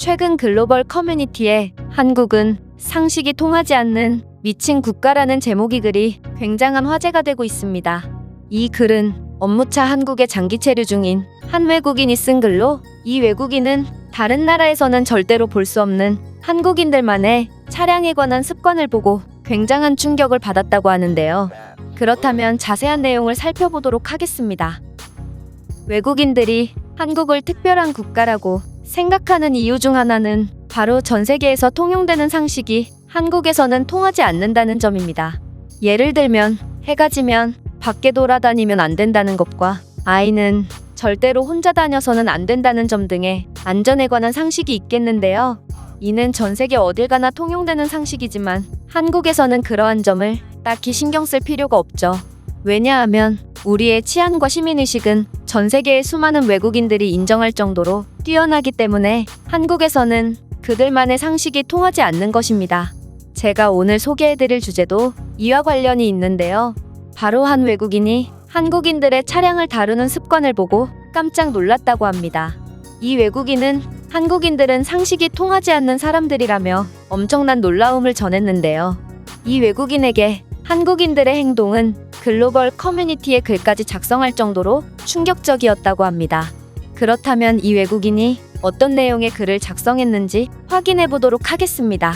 최근 글로벌 커뮤니티에 한국은 상식이 통하지 않는 미친 국가라는 제목의 글이 굉장한 화제가 되고 있습니다. 이 글은 업무차 한국에 장기 체류 중인 한 외국인이 쓴 글로, 이 외국인은 다른 나라에서는 절대로 볼 수 없는 한국인들만의 차량에 관한 습관을 보고 굉장한 충격을 받았다고 하는데요. 그렇다면 자세한 내용을 살펴보도록 하겠습니다. 외국인들이 한국을 특별한 국가라고 생각하는 이유 중 하나는 바로 전 세계에서 통용되는 상식이 한국에서는 통하지 않는다는 점입니다. 예를 들면 해가 지면 밖에 돌아다니면 안 된다는 것과 아이는 절대로 혼자 다녀서는 안 된다는 점 등의 안전에 관한 상식이 있겠는데요. 이는 전 세계 어딜 가나 통용되는 상식이지만 한국에서는 그러한 점을 딱히 신경 쓸 필요가 없죠. 왜냐하면 우리의 치안과 시민의식은 전 세계의 수많은 외국인들이 인정할 정도로 뛰어나기 때문에 한국에서는 그들만의 상식이 통하지 않는 것입니다. 제가 오늘 소개해드릴 주제도 이와 관련이 있는데요. 바로 한 외국인이 한국인들의 차량을 다루는 습관을 보고 깜짝 놀랐다고 합니다. 이 외국인은 한국인들은 상식이 통하지 않는 사람들이라며 엄청난 놀라움을 전했는데요. 이 외국인에게 한국인들의 행동은 글로벌 커뮤니티에 글까지 작성할 정도로 충격적이었다고 합니다. 그렇다면 이 외국인이 어떤 내용의 글을 작성했는지 확인해 보도록 하겠습니다.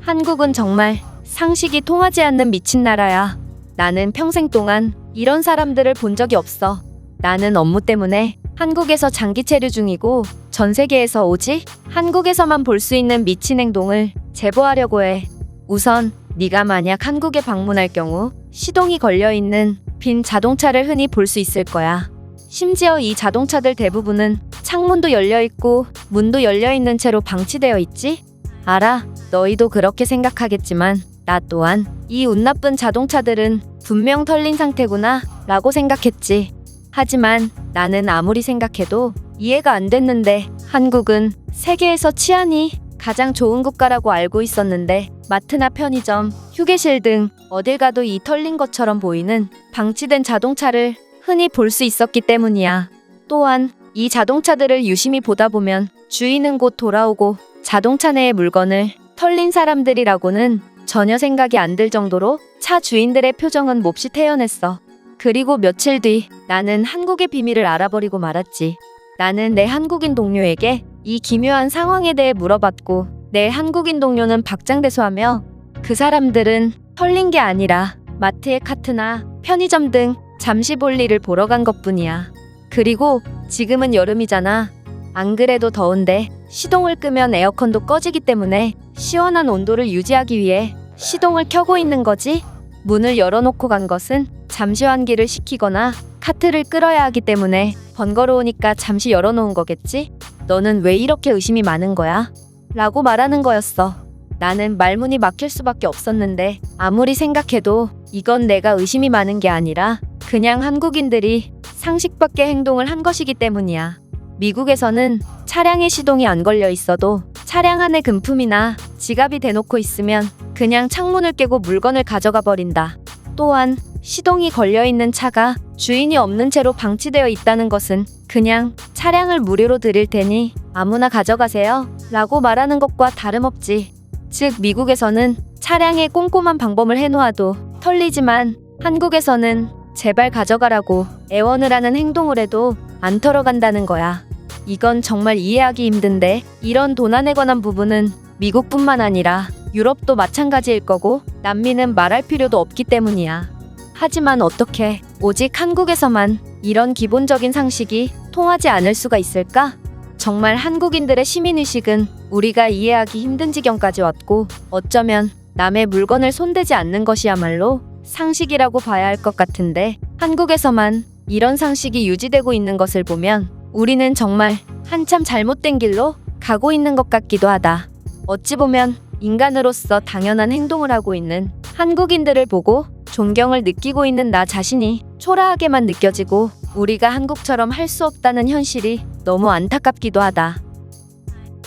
한국은 정말 상식이 통하지 않는 미친 나라야. 나는 평생 동안 이런 사람들을 본 적이 없어. 나는 업무 때문에 한국에서 장기 체류 중이고 전 세계에서 오직 한국에서만 볼 수 있는 미친 행동을 제보하려고 해. 우선 네가 만약 한국에 방문할 경우 시동이 걸려있는 빈 자동차를 흔히 볼 수 있을 거야. 심지어 이 자동차들 대부분은 창문도 열려있고 문도 열려있는 채로 방치되어 있지? 알아, 너희도 그렇게 생각하겠지만 나 또한 이 운 나쁜 자동차들은 분명 털린 상태구나 라고 생각했지. 하지만 나는 아무리 생각해도 이해가 안 됐는데 한국은 세계에서 치안이 가장 좋은 국가라고 알고 있었는데 마트나 편의점, 휴게실 등 어딜 가도 이 털린 것처럼 보이는 방치된 자동차를 흔히 볼 수 있었기 때문이야. 또한 이 자동차들을 유심히 보다 보면 주인은 곧 돌아오고 자동차 내의 물건을 털린 사람들이라고는 전혀 생각이 안 들 정도로 차 주인들의 표정은 몹시 태연했어. 그리고 며칠 뒤 나는 한국의 비밀을 알아버리고 말았지. 나는 내 한국인 동료에게 이 기묘한 상황에 대해 물어봤고 내 한국인 동료는 박장대소하며 그 사람들은 털린 게 아니라 마트의 카트나 편의점 등 잠시 볼일을 보러 간 것뿐이야. 그리고 지금은 여름이잖아. 안 그래도 더운데 시동을 끄면 에어컨도 꺼지기 때문에 시원한 온도를 유지하기 위해 시동을 켜고 있는 거지. 문을 열어놓고 간 것은 잠시 환기를 시키거나 카트를 끌어야 하기 때문에 번거로우니까 잠시 열어놓은 거겠지? 너는 왜 이렇게 의심이 많은 거야? 라고 말하는 거였어. 나는 말문이 막힐 수밖에 없었는데 아무리 생각해도 이건 내가 의심이 많은 게 아니라 그냥 한국인들이 상식 밖의 행동을 한 것이기 때문이야. 미국에서는 차량에 시동이 안 걸려 있어도 차량 안에 금품이나 지갑이 대놓고 있으면 그냥 창문을 깨고 물건을 가져가 버린다. 또한 시동이 걸려있는 차가 주인이 없는 채로 방치되어 있다는 것은 그냥 차량을 무료로 드릴 테니 아무나 가져가세요 라고 말하는 것과 다름없지. 즉 미국에서는 차량에 꼼꼼한 방범을 해놓아도 털리지만 한국에서는 제발 가져가라고 애원을 하는 행동을 해도 안 털어간다는 거야. 이건 정말 이해하기 힘든데 이런 도난에 관한 부분은 미국뿐만 아니라 유럽도 마찬가지일 거고 남미는 말할 필요도 없기 때문이야. 하지만 어떻게 오직 한국에서만 이런 기본적인 상식이 통하지 않을 수가 있을까? 정말 한국인들의 시민의식은 우리가 이해하기 힘든 지경까지 왔고 어쩌면 남의 물건을 손대지 않는 것이야말로 상식이라고 봐야 할 것 같은데 한국에서만 이런 상식이 유지되고 있는 것을 보면 우리는 정말 한참 잘못된 길로 가고 있는 것 같기도 하다. 어찌 보면 인간으로서 당연한 행동을 하고 있는 한국인들을 보고 존경을 느끼고 있는 나 자신이 초라하게만 느껴지고 우리가 한국처럼 할 수 없다는 현실이 너무 안타깝기도 하다.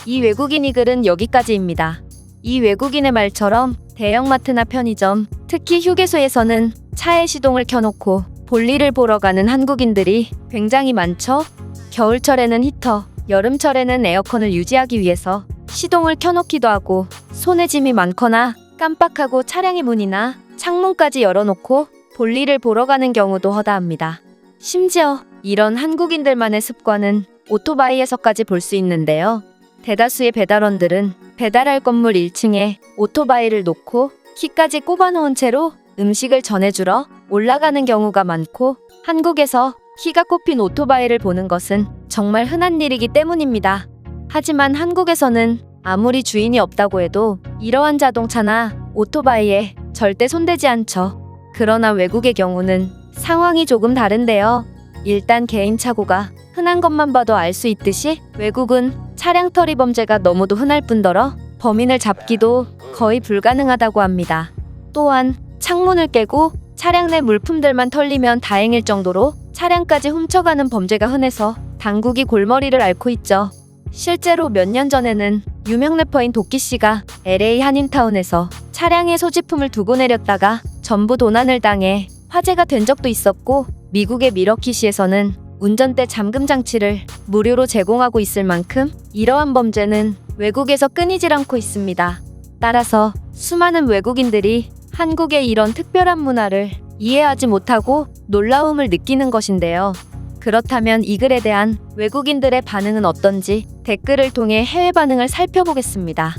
이 외국인이 글은 여기까지입니다. 이 외국인의 말처럼 대형마트나 편의점, 특히 휴게소에서는 차에 시동을 켜놓고 볼일을 보러 가는 한국인들이 굉장히 많죠. 겨울철에는 히터, 여름철에는 에어컨을 유지하기 위해서 시동을 켜놓기도 하고 손에 짐이 많거나 깜빡하고 차량의 문이나 창문까지 열어놓고 볼일을 보러 가는 경우도 허다합니다. 심지어 이런 한국인들만의 습관은 오토바이에서까지 볼 수 있는데요. 대다수의 배달원들은 배달할 건물 1층에 오토바이를 놓고 키까지 꼽아놓은 채로 음식을 전해주러 올라가는 경우가 많고, 한국에서 키가 꼽힌 오토바이를 보는 것은 정말 흔한 일이기 때문입니다. 하지만 한국에서는 아무리 주인이 없다고 해도 이러한 자동차나 오토바이에 절대 손대지 않죠. 그러나 외국의 경우는 상황이 조금 다른데요. 일단 개인차고가 흔한 것만 봐도 알 수 있듯이 외국은 차량 털이 범죄가 너무도 흔할 뿐더러 범인을 잡기도 거의 불가능하다고 합니다. 또한 창문을 깨고 차량 내 물품들만 털리면 다행일 정도로 차량까지 훔쳐가는 범죄가 흔해서 당국이 골머리를 앓고 있죠. 실제로 몇 년 전에는 유명 래퍼인 도끼씨가 LA 한인타운에서 차량에 소지품을 두고 내렸다가 전부 도난을 당해 화제가 된 적도 있었고, 미국의 미러키시에서는 운전대 잠금 장치를 무료로 제공하고 있을 만큼 이러한 범죄는 외국에서 끊이질 않고 있습니다. 따라서 수많은 외국인들이 한국의 이런 특별한 문화를 이해하지 못하고 놀라움을 느끼는 것인데요. 그렇다면 이 글에 대한 외국인들의 반응은 어떤지 댓글을 통해 해외 반응을 살펴보겠습니다.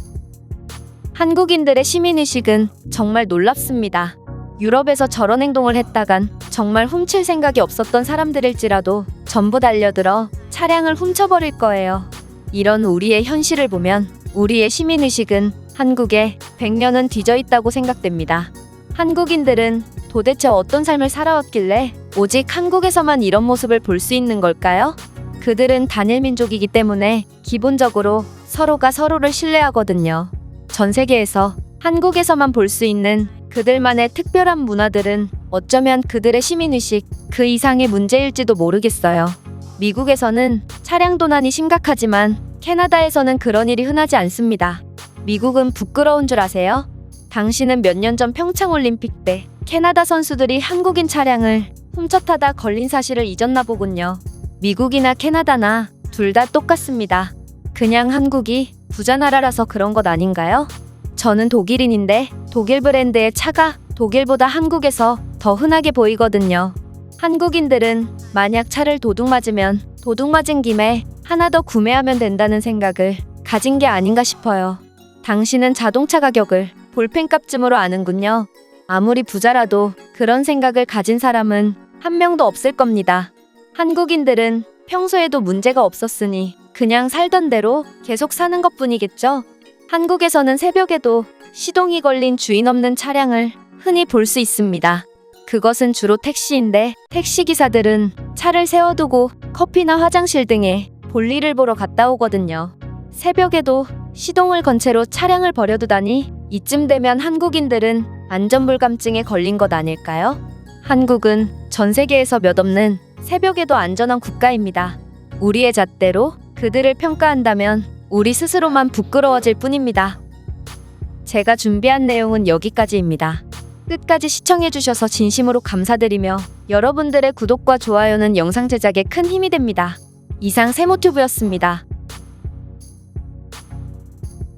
한국인들의 시민의식은 정말 놀랍습니다. 유럽에서 저런 행동을 했다간 정말 훔칠 생각이 없었던 사람들일지라도 전부 달려들어 차량을 훔쳐버릴 거예요. 이런 우리의 현실을 보면 우리의 시민의식은 한국에 100년은 뒤져 있다고 생각됩니다. 한국인들은 도대체 어떤 삶을 살아왔길래 오직 한국에서만 이런 모습을 볼 수 있는 걸까요? 그들은 단일 민족이기 때문에 기본적으로 서로가 서로를 신뢰하거든요. 전 세계에서 한국에서만 볼 수 있는 그들만의 특별한 문화들은 어쩌면 그들의 시민의식 그 이상의 문제일지도 모르겠어요. 미국에서는 차량 도난이 심각하지만 캐나다에서는 그런 일이 흔하지 않습니다. 미국은 부끄러운 줄 아세요? 당신은 몇 년 전 평창올림픽 때 캐나다 선수들이 한국인 차량을 훔쳐타다 걸린 사실을 잊었나 보군요. 미국이나 캐나다나 둘 다 똑같습니다. 그냥 한국이 부자 나라라서 그런 것 아닌가요? 저는 독일인인데 독일 브랜드의 차가 독일보다 한국에서 더 흔하게 보이거든요. 한국인들은 만약 차를 도둑 맞으면 도둑 맞은 김에 하나 더 구매하면 된다는 생각을 가진 게 아닌가 싶어요. 당신은 자동차 가격을 볼펜값쯤으로 아는군요. 아무리 부자라도 그런 생각을 가진 사람은 한 명도 없을 겁니다. 한국인들은 평소에도 문제가 없었으니 그냥 살던 대로 계속 사는 것뿐이겠죠. 한국에서는 새벽에도 시동이 걸린 주인 없는 차량을 흔히 볼 수 있습니다. 그것은 주로 택시인데 택시기사들은 차를 세워두고 커피나 화장실 등의 볼일을 보러 갔다 오거든요. 새벽에도 시동을 건 채로 차량을 버려두다니 이쯤 되면 한국인들은 안전불감증에 걸린 것 아닐까요? 한국은 전 세계에서 몇 없는 새벽에도 안전한 국가입니다. 우리의 잣대로 그들을 평가한다면 우리 스스로만 부끄러워질 뿐입니다. 제가 준비한 내용은 여기까지입니다. 끝까지 시청해주셔서 진심으로 감사드리며 여러분들의 구독과 좋아요는 영상 제작에 큰 힘이 됩니다. 이상 세모튜브였습니다.